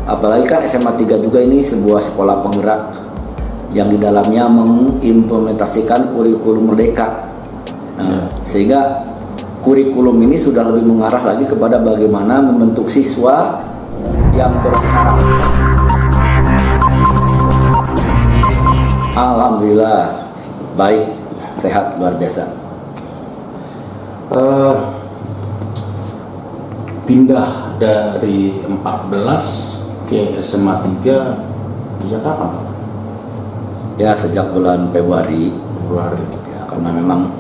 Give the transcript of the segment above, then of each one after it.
Apalagi kan SMA 3 juga ini sebuah sekolah penggerak yang di dalamnya mengimplementasikan kurikulum merdeka. Nah, sehingga kurikulum ini sudah lebih mengarah lagi kepada bagaimana membentuk siswa yang berkarakter. Alhamdulillah baik, sehat, luar biasa. Pindah dari 14 ke SMA 3 sejak kapan? Ya sejak bulan Februari. Ya, karena memang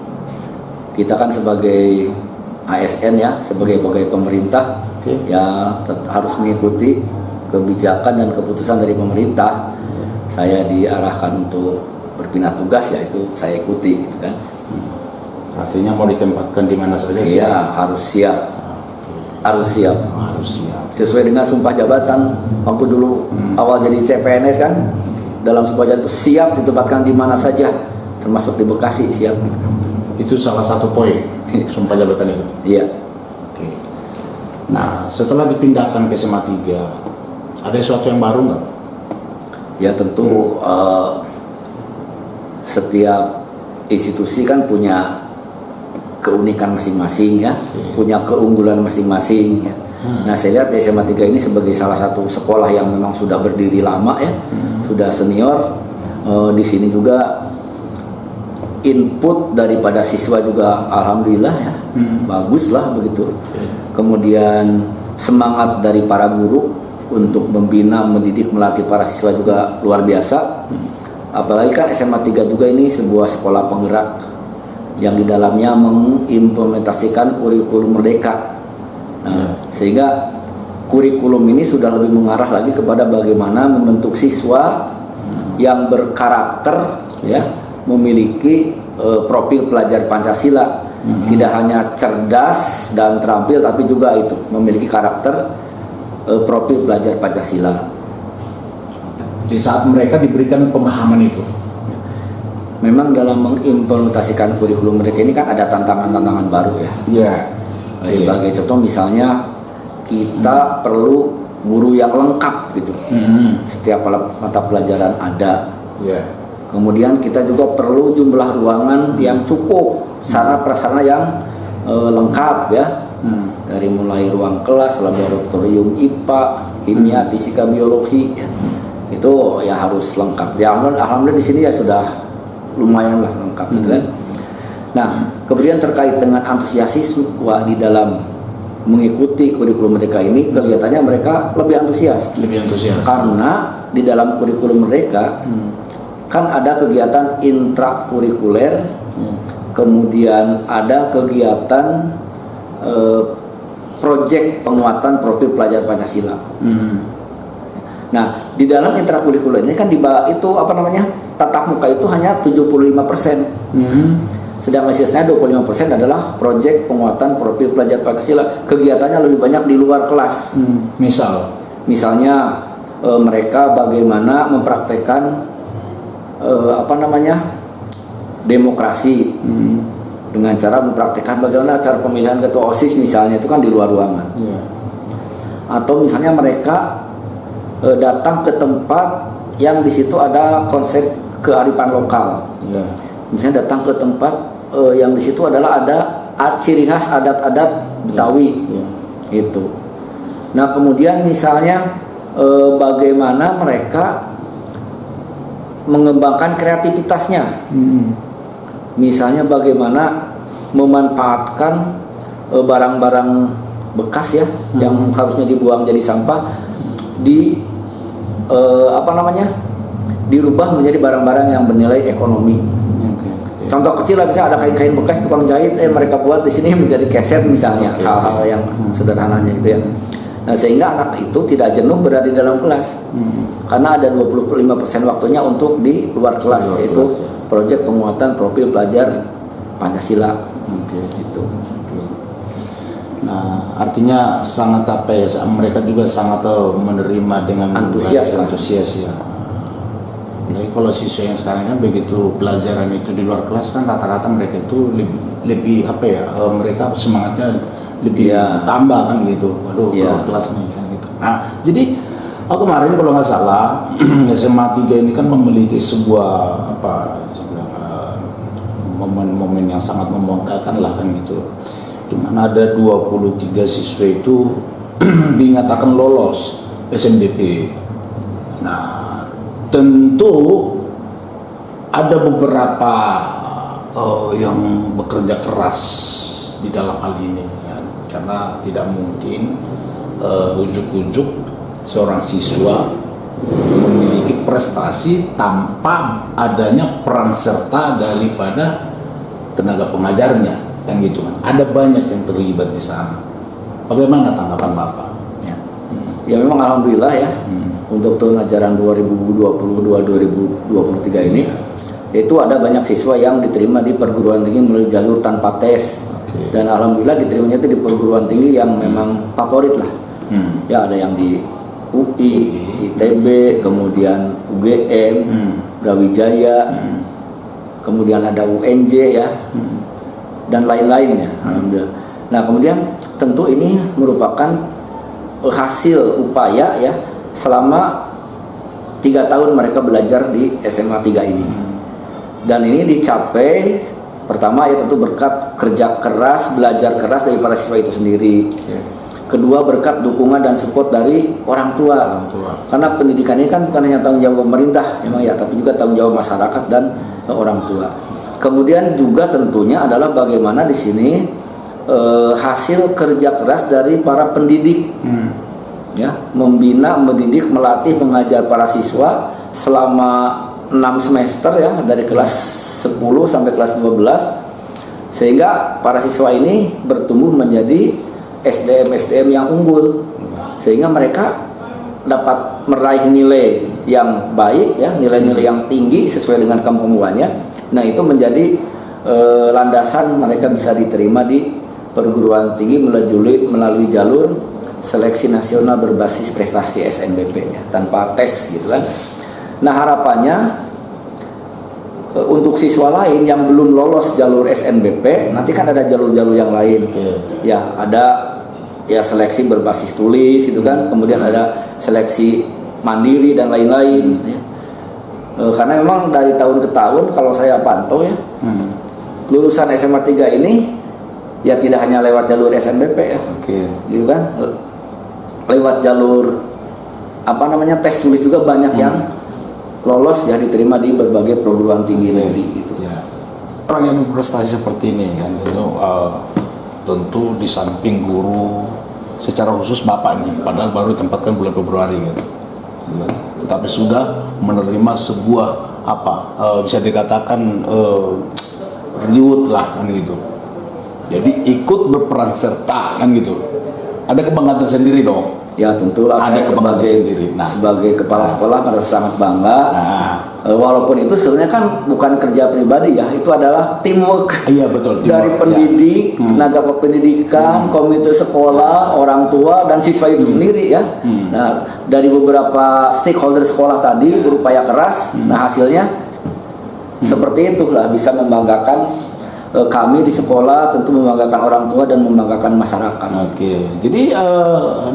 kita kan sebagai ASN ya, sebagai pegawai pemerintah, ya harus mengikuti kebijakan dan keputusan dari pemerintah. Saya diarahkan untuk berpindah tugas, yaitu saya ikuti, gitu kan. Artinya mau ditempatkan di mana saja? Iya, harus siap. Harus siap. Sesuai dengan sumpah jabatan waktu dulu awal jadi CPNS kan, dalam sumpah jabatan itu siap ditempatkan di mana saja, termasuk di Bekasi siap. Itu salah satu poin sumpah jabatan itu. Iya. Oke. Nah, setelah dipindahkan ke SMA 3, ada sesuatu yang baru nggak? Ya tentu setiap institusi kan punya keunikan masing-masing ya, punya keunggulan masing-masing ya. Nah, saya lihat SMA 3 ini sebagai salah satu sekolah yang memang sudah berdiri lama ya, sudah senior. Di sini juga input daripada siswa juga alhamdulillah ya, bagus lah begitu. Kemudian semangat dari para guru untuk membina, mendidik, melatih para siswa juga luar biasa. Apalagi kan SMA 3 juga ini sebuah sekolah penggerak yang di dalamnya mengimplementasikan kurikulum merdeka. Nah, sehingga kurikulum ini sudah lebih mengarah lagi kepada bagaimana membentuk siswa yang berkarakter ya, memiliki profil pelajar Pancasila, tidak hanya cerdas dan terampil, tapi juga itu memiliki karakter profil pelajar Pancasila. Di saat mereka diberikan pemahaman itu, memang dalam mengimplementasikan kurikulum mereka ini kan ada tantangan-tantangan baru ya. Iya. Sebagai contoh misalnya kita perlu guru yang lengkap gitu. Setiap mata pelajaran ada. Iya. Kemudian kita juga perlu jumlah ruangan yang cukup, sarana prasarana yang lengkap ya. Dari mulai ruang kelas, laboratorium IPA, kimia, fisika, biologi ya. Itu ya harus lengkap. Ya alhamdulillah di sini ya sudah lumayan lah lengkap gitu kan. Nah, kemudian terkait dengan antusiasisme di dalam mengikuti kurikulum mereka ini, kelihatannya mereka lebih antusias. Karena di dalam kurikulum mereka kan ada kegiatan intrakurikuler, kemudian ada kegiatan proyek penguatan profil pelajar Pancasila. Nah, di dalam intrakurikuler ini kan itu apa namanya? Tatap muka itu hanya 75%. Sedangkan sisanya 25% adalah proyek penguatan profil pelajar Pancasila. Kegiatannya lebih banyak di luar kelas. Misalnya mereka bagaimana mempraktekkan demokrasi dengan cara mempraktekkan bagaimana cara pemilihan ketua OSIS misalnya, itu kan di luar ruangan. Atau misalnya mereka datang ke tempat yang di situ ada konsep kearifan lokal. Misalnya datang ke tempat yang di situ adalah ada ciri khas adat-adat Betawi, gitu. Nah, kemudian misalnya bagaimana mereka mengembangkan kreativitasnya. Misalnya bagaimana memanfaatkan barang-barang bekas ya, yang harusnya dibuang jadi sampah, dirubah menjadi barang-barang yang bernilai ekonomi. Contoh kecil lah, bisa ada kain-kain bekas tukang jahit, mereka buat di sini menjadi keset misalnya, hal-hal yang sederhananya gitu ya. Nah, sehingga anak itu tidak jenuh berada di dalam kelas, karena ada 25% waktunya untuk di luar kelas, yaitu proyek penguatan profil pelajar Pancasila. Gitu. Nah, artinya sangat mereka juga sangat menerima dengan antusias ya. Jadi kalau siswa yang sekarang kan begitu pelajaran itu di luar kelas kan rata-rata mereka itu lebih mereka semangatnya lebih tambah kan gitu. Kelas nih kan gitu. Nah, jadi Oh, kemarin kalau nggak salah SMA 3 ini kan memiliki sebuah momen-momen yang sangat membanggakan lah kan gitu. Dimana ada 23 siswa itu dinyatakan lolos SNBP. Nah, tentu ada beberapa yang bekerja keras di dalam hal ini kan? Karena tidak mungkin ujuk-ujuk seorang siswa memiliki prestasi tanpa adanya peran serta daripada tenaga pengajarnya kan gitu kan. Ada banyak yang terlibat di sana. Bagaimana tanggapan Bapak? Ya memang alhamdulillah ya untuk tahun ajaran 2022-2023 ini itu ada banyak siswa yang diterima di perguruan tinggi melalui jalur tanpa tes. Dan alhamdulillah diterimanya itu di perguruan tinggi yang memang favorit lah. Ya ada yang di UI, ITB, kemudian UGM, Brawijaya, kemudian ada UNJ ya, dan lain-lainnya. Alhamdulillah. Nah kemudian tentu ini merupakan hasil upaya ya selama 3 tahun mereka belajar di SMA 3 ini. Dan ini dicapai pertama ya tentu berkat kerja keras, belajar keras dari para siswa itu sendiri. Kedua berkat dukungan dan support dari orang tua. Karena pendidikan ini kan bukan hanya tanggung jawab pemerintah memang ya, tapi juga tanggung jawab masyarakat dan orang tua. Kemudian juga tentunya adalah bagaimana di sini hasil kerja keras dari para pendidik. Ya, membina, mendidik, melatih, mengajar para siswa selama 6 semester ya, dari kelas 10 sampai kelas 12, sehingga para siswa ini bertumbuh menjadi SDM yang unggul, sehingga mereka dapat meraih nilai yang baik ya, nilai-nilai yang tinggi sesuai dengan kemampuannya. Nah itu menjadi landasan mereka bisa diterima di perguruan tinggi melalui jalur seleksi nasional berbasis prestasi SNBP ya, tanpa tes gitu kan. Nah harapannya untuk siswa lain yang belum lolos jalur SNBP, nanti kan ada jalur-jalur yang lain. Ya ada ya seleksi berbasis tulis itu kan, kemudian ada seleksi mandiri dan lain-lain ya. Karena memang dari tahun ke tahun kalau saya pantau ya, lulusan SMA 3 ini ya tidak hanya lewat jalur SNBP ya, gitu kan, lewat jalur tes tulis juga banyak yang lolos ya, diterima di berbagai perguruan tinggi negeri gitu. Ya. Orang yang berprestasi seperti ini kan itu tentu di samping guru, secara khusus Bapak nih, padahal baru ditempatkan bulan Februari gitu. Tetapi sudah menerima sebuah bisa dikatakan reward lah kan gitu. Jadi ikut berperan serta kan gitu. Ada kebanggaan tersendiri dong. Ya tentulah ada saya sebagai kepala sekolah merasa sangat bangga. Walaupun itu sebenarnya kan bukan kerja pribadi ya, itu adalah teamwork. Iya betul. Dari pendidik, tenaga kependidikan, komite sekolah, orang tua dan siswa itu sendiri ya. Nah dari beberapa stakeholder sekolah tadi berupaya keras. Nah hasilnya seperti itulah, bisa membanggakan kami di sekolah, tentu membanggakan orang tua dan membanggakan masyarakat. Jadi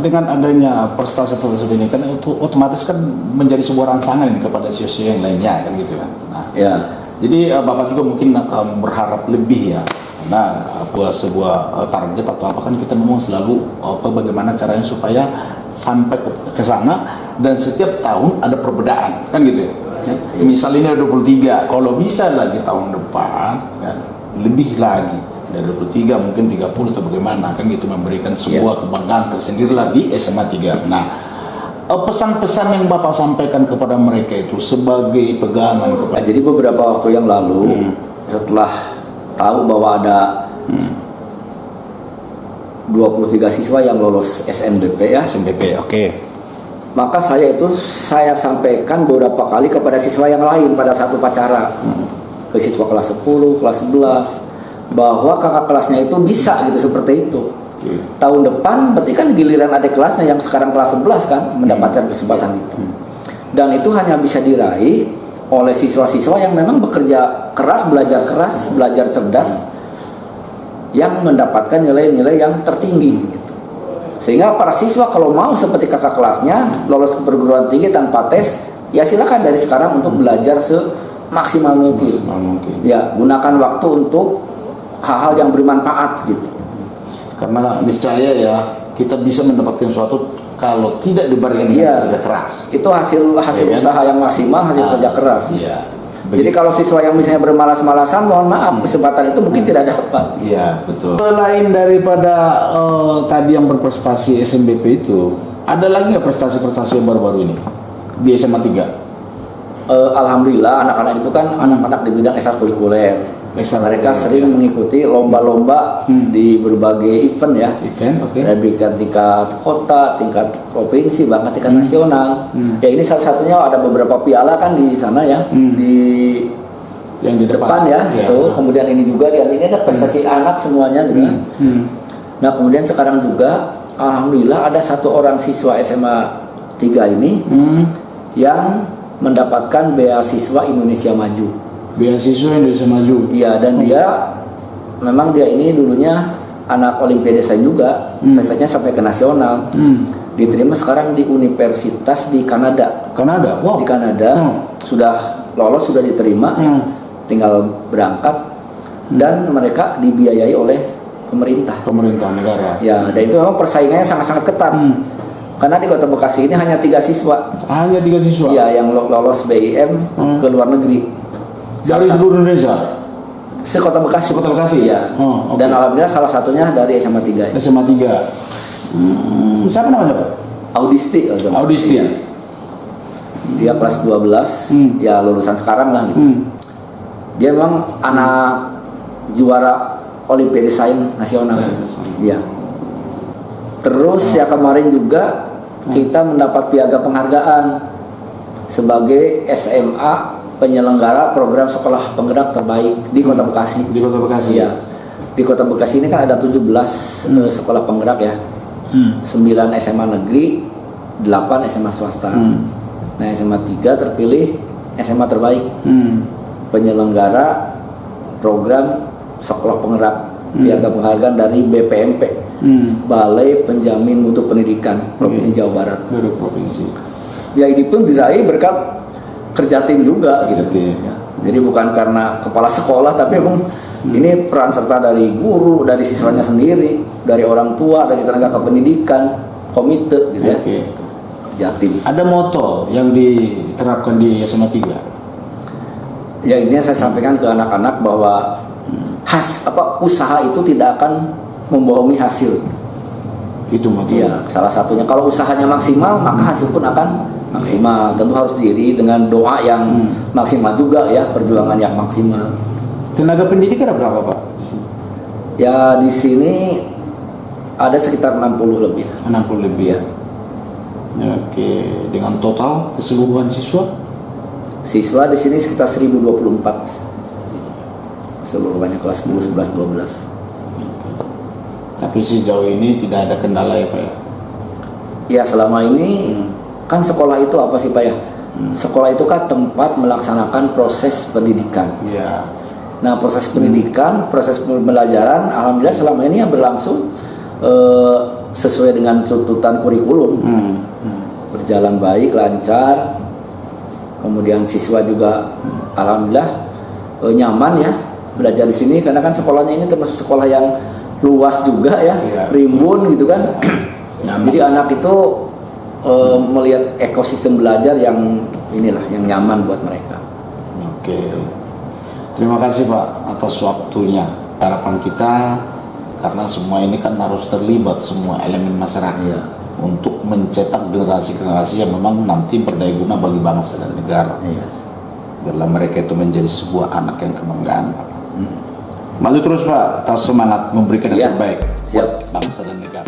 dengan adanya prestasi ini kan itu otomatis kan menjadi sebuah rangsangan kepada siswa yang lainnya kan gitu kan. Nah, ya. Jadi Bapak juga mungkin akan berharap lebih ya. Nah, sebuah target atau apa kan kita ngomong selalu bagaimana caranya supaya sampai ke sana, dan setiap tahun ada perbedaan kan gitu ya. Misalnya 23, kalau bisa lagi tahun depan kan lebih lagi dari 23 mungkin 30 atau bagaimana kan gitu, memberikan sebuah kebanggaan tersendiri lagi SMA 3. Nah, pesan-pesan yang Bapak sampaikan kepada mereka itu sebagai pegangan kepada. Jadi beberapa waktu yang lalu setelah tahu bahwa ada 23 siswa yang lolos SNBP ya. SNBP, Maka saya sampaikan beberapa kali kepada siswa yang lain pada satu upacara. Ke siswa kelas 10, kelas 11, bahwa kakak kelasnya itu bisa gitu seperti itu. Tahun depan berarti kan giliran adik kelasnya yang sekarang kelas 11 kan mendapatkan kesempatan itu. Dan itu hanya bisa diraih oleh siswa-siswa yang memang bekerja keras, belajar cerdas, yang mendapatkan nilai-nilai yang tertinggi gitu. Sehingga para siswa kalau mau seperti kakak kelasnya lolos ke perguruan tinggi tanpa tes, ya silakan dari sekarang untuk belajar semaksimal mungkin. Ya, gunakan waktu untuk hal-hal yang bermanfaat gitu. Karena niscaya ya kita bisa mendapatkan sesuatu kalau tidak dibarengi dengan kerja keras. Itu hasil Ya, usaha yang maksimal, hasil kerja keras. Iya. Jadi kalau siswa yang misalnya bermalas-malasan, mohon maaf, kesempatan itu mungkin tidak dapat. Iya, betul. Selain daripada tadi yang berprestasi SMBP itu, ada lagi nggak prestasi-prestasi yang baru-baru ini di SMA 3? Alhamdulillah anak-anak itu kan anak-anak di bidang ekstrakurikuler. Mereka sering mengikuti lomba-lomba di berbagai event ya. Dari tingkat kota, tingkat provinsi, bahkan tingkat nasional. Ya ini salah satunya ada beberapa piala kan di sana ya, di yang di depan ya. Itu. Kemudian ini juga ini ada prestasi anak semuanya gitu kan. Nah kemudian sekarang juga alhamdulillah ada satu orang siswa SMA 3 ini yang mendapatkan beasiswa Indonesia Maju. Beasiswa Indonesia Maju. Iya, dan dia ini dulunya anak Olimpiade Sains juga, prestasinya sampai ke nasional. Diterima sekarang di universitas di Kanada. Wow. Di Kanada sudah lolos, sudah diterima, tinggal berangkat dan mereka dibiayai oleh pemerintah negara. Ya, dan itu memang persaingannya sangat-sangat ketat. Karena di Kota Bekasi ini hanya 3 siswa. Hanya 3 siswa. Ya, yang lolos BIM ke luar negeri. Dari seluruh Indonesia. Sekota Bekasi. Kota Bekasi ya. Okay. Dan alhamdulillah salah satunya dari SMA 3. SMA 3. Siapa namanya, Pak? Audisti. Ya. Dia kelas 12. Ya lulusan sekarang lah gitu. Dia memang anak juara Olimpiade Sains nasional. Iya. Terus ya kemarin juga kita mendapat piagam penghargaan sebagai SMA penyelenggara program sekolah penggerak terbaik di Kota Bekasi. Di Kota Bekasi. Ya. Di Kota Bekasi ini kan ada 17 sekolah penggerak ya. 9 SMA negeri, 8 SMA swasta. Nah, SMA 3 terpilih SMA terbaik. Penyelenggara program sekolah penggerak. Piagam penghargaan dari BPMP. Balai Penjamin Mutu Pendidikan Provinsi Jawa Barat. Provinsi. Ya ini pun diraih berkat kerja tim juga gitu. Ya. Jadi bukan karena kepala sekolah, tapi memang ini peran serta dari guru, dari siswanya sendiri, dari orang tua, dari tenaga kependidikan, komite gitu ya. Kerja tim. Ada moto yang diterapkan di SMA 3? Ya intinya saya sampaikan ke anak-anak bahwa usaha itu tidak akan membohongi hasil. Itu moto. Iya, salah satunya kalau usahanya maksimal, maka hasil pun akan maksimal. Tentu harus diiringi dengan doa yang maksimal juga ya, perjuangan yang maksimal. Tenaga pendidik ada berapa, Pak? Ya di sini ada sekitar 60 lebih. 60 lebih ya. Oke, dengan total keseluruhan siswa? Siswa di sini sekitar 1024. Seluruhnya kelas 10, 11, 12. Tapi sejauh ini tidak ada kendala ya, Pak ya? Ya selama ini kan sekolah itu apa sih Pak ya? Sekolah itu kan tempat melaksanakan proses pendidikan. Iya. Nah proses pendidikan, proses pembelajaran, alhamdulillah selama ini yang berlangsung sesuai dengan tuntutan kurikulum. Berjalan baik, lancar. Kemudian siswa juga alhamdulillah nyaman ya belajar di sini, karena kan sekolahnya ini termasuk sekolah yang luas juga ya, rimbun gitu kan. Jadi anak itu melihat ekosistem belajar yang inilah yang nyaman buat mereka. Oke. Terima kasih Pak atas waktunya. Harapan kita karena semua ini kan harus terlibat semua elemen masyarakat untuk mencetak generasi-generasi yang memang nanti berdaya guna bagi bangsa dan negara. Biarlah mereka itu menjadi sebuah anak yang kebanggaan Pak. Maju terus Pak, atas semangat memberikan yang terbaik buat bangsa dan negara.